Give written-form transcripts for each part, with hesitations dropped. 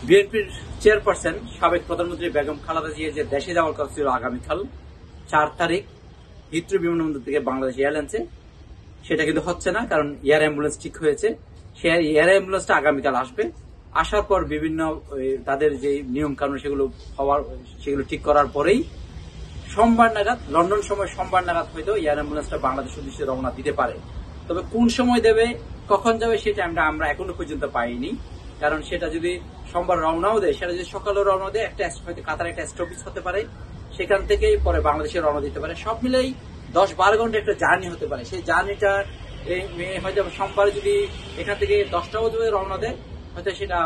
বিএনপির চেয়ারপারসন সাবেক প্রধানমন্ত্রী বেগম খালেদা জিয়া যে দেশে যাওয়ার কথা ছিল আগামীকাল 4 তারিখ হিথ্রো বিমানবন্দর থেকে বাংলাদেশ এয়ারলাইন্সে, সেটা কিন্তু হচ্ছে না, কারণ এয়ার অ্যাম্বুলেন্স ঠিক হয়েছে। সে এয়ার অ্যাম্বুলেন্সটা আগামীকাল আসবে। আসার পর বিভিন্ন তাদের যে নিয়ম কানুন সেগুলো ঠিক করার পরেই সোমবার নাগাদ, লন্ডন সময় সোমবার নাগাদ হয়তো এয়ার অ্যাম্বুলেন্সটা বাংলাদেশ উদ্দেশ্যে রওনা দিতে পারে। তবে কোন সময় দেবে, কখন যাবে, সেটা আমরা এখনো পর্যন্ত পাইনি। কারণ সেটা যদি সোমবার রওনাও দেয়, সেটা যদি সকালে রওনা দেয়, হয়তো কাতার একটা স্টপেজ হতে পারে, সেখান থেকেই পরে বাংলাদেশে রওনা দিতে পারে। সব মিলেই 10-12 ঘন্টা একটা জার্নি হতে পারে। সেই জার্নিটা হয়তো সোমবার যদি এখান থেকে 10টা বাজে রওনা দেয়, হয়তো সেটা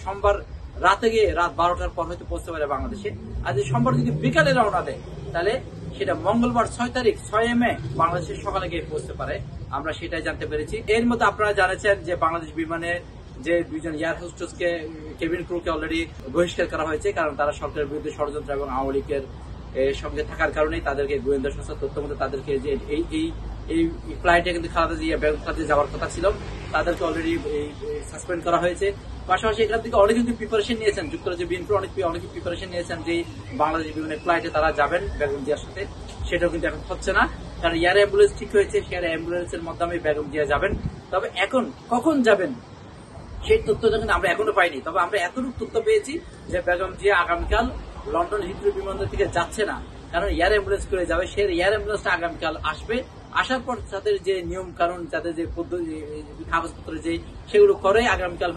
সোমবার রাতে গিয়ে রাত 12টার পর হয়তো পৌঁছতে পারে বাংলাদেশে। আর যদি সোমবার যদি বিকালে রওনা দেয়, তাহলে সেটা মঙ্গলবার 6 তারিখ 6 মে বাংলাদেশের সকালে গিয়ে পৌঁছতে পারে। আমরা সেটাই জানতে পেরেছি। এর মধ্যে আপনারা জানেছেন যে বাংলাদেশ বিমানে যে 2জন এয়ার হোস্টেসকে, কেবিন ক্রুকে অলরেডি বহিষ্কার করা হয়েছে, কারণ তারা সরকারের বিরুদ্ধে ষড়যন্ত্র এবং আওয়ামী লীগের সঙ্গে থাকার কারণেই তাদেরকে গোয়েন্দা সংস্থার তথ্য মধ্যে তাদেরকে যে এই ফ্লাইটে কিন্তু খালেদা জিয়া বেগম খালেদা যাওয়ার কথা ছিল, তাদেরকে অলরেডি সাসপেন্ড করা হয়েছে। পাশাপাশি এখান থেকে অনেক কিন্তু প্রিপারেশন নিয়েছেন, যুক্তরাজ্য বিএনপি অনেক প্রিপারেশন নিয়েছেন যে বাংলাদেশ বিমানের ফ্লাইটে তারা যাবেন বেগম জিয়ার সাথে। সেটাও কিন্তু এখন হচ্ছে না, কারণ এয়ার অ্যাম্বুলেন্স ঠিক হয়েছে, এয়ার অ্যাম্বুলেন্সের মাধ্যমে বেগম জিয়া যাবেন। তবে এখন কখন যাবেন সেই তথ্যটা কিন্তু আমরা এখনো পাইনি। তবে আমরা এতটুকু তথ্য পেয়েছি যে বেগম জিয়া আগামীকাল লন্ডন হিথ্রো বিমানবন্দর থেকে যাচ্ছে না, কারণ এয়ার অ্যাম্বুলেন্স করে যাবে। সেই এয়ার অ্যাম্বুলেন্সটা আগামীকাল আসবে। আসার পর তাদের যে নিয়ম কানুন, তাদের যে পদ্ধতি, কাগজপত্র সেগুলো করে আগামীকাল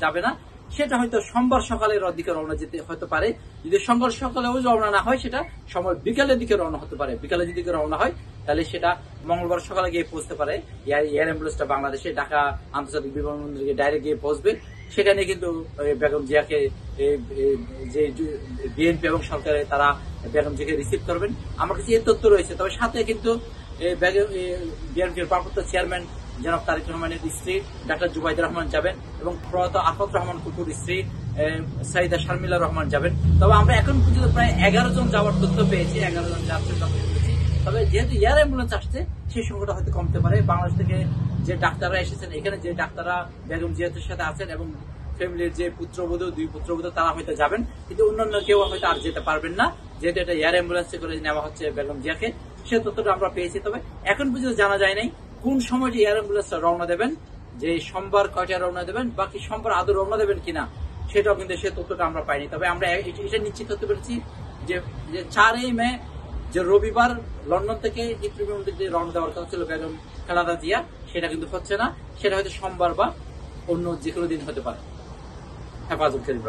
যাবে না। সেটা হয়তো সোমবার সকালের দিকে রওনা যেতে হতে পারে। যদি সোমবার সকালেও রওনা না হয়, সেটা সময় বিকালের দিকে রওনা হতে পারে। বিকালের দিকে রওনা হয়, তাহলে সেটা মঙ্গলবার সকালে গিয়ে পৌঁছতে পারে। এয়ার অ্যাম্বুলেন্সটা বাংলাদেশে ঢাকা আন্তর্জাতিক বিমানবন্দরে ডাইরেক্ট গিয়ে পৌঁছবে। সেখানে কিন্তু বেগম জিয়াকে যে বিএনপি এবং সরকারে তারা বেগম জিয়াকে রিসিভ করবেন, আমার কাছে এই তথ্য রয়েছে। তবে সাথে কিন্তু বিএনপির ভারপ্রাপ্ত চেয়ারম্যান জনাব তারেক রহমানের স্ত্রী ডাক্তার জুবাইদুর রহমান যাবেন এবং প্রয়াত আফাত রহমান কুকুর স্ত্রী সাইদা শারমিলা রহমান যাবেন। তবে আমরা এখন পর্যন্ত প্রায় 11 জন যাওয়ার তথ্য পেয়েছি, 11 জন যাচ্ছেন পেয়েছি। তবে যেহেতু এয়ার অ্যাম্বুলেন্স আসছে, সেই সংখ্যাটা হয়তো কমতে পারে। বাংলাদেশ থেকে যে ডাক্তাররা এসেছেন, এখানে যে ডাক্তাররা বেগম জিয়াদের সাথে আছেন এবং ফ্যামিলির যে পুত্রবধূ, 2 পুত্রবধূ, তারা হয়তো যাবেন, কিন্তু অন্যান্য কেউ হয়তো আর যেতে পারবেন না, যেহেতু এটা এয়ার অ্যাম্বুলেন্সে করে নেওয়া হচ্ছে বেগম জিয়াকে। সে তথ্যটা আমরা পেয়েছি। তবে এখন পর্যন্ত জানা যায় নাই কোন সময় যে এয়ার অ্যাম্বুলেন্স রওনা দেবেন, যে সোমবার কয়টা রওনা দেবেন, বাকি সোমবার আদৌ রওনা দেবেন কিনা, সেটাও কিন্তু সে তথ্যটা আমরা পাইনি। তবে আমরা এটা নিশ্চিত হতে পেরেছি যে 4 মে যে রবিবার লন্ডন থেকে হিথ্রো বিমানবন্দরে রওনা দেওয়ার কথা ছিল বেগম খালেদা জিয়া, সেটা কিন্তু হচ্ছে না। সেটা হয়তো সোমবার বা অন্য যে কোনো দিন হতে পারে। হেফাজত করিম।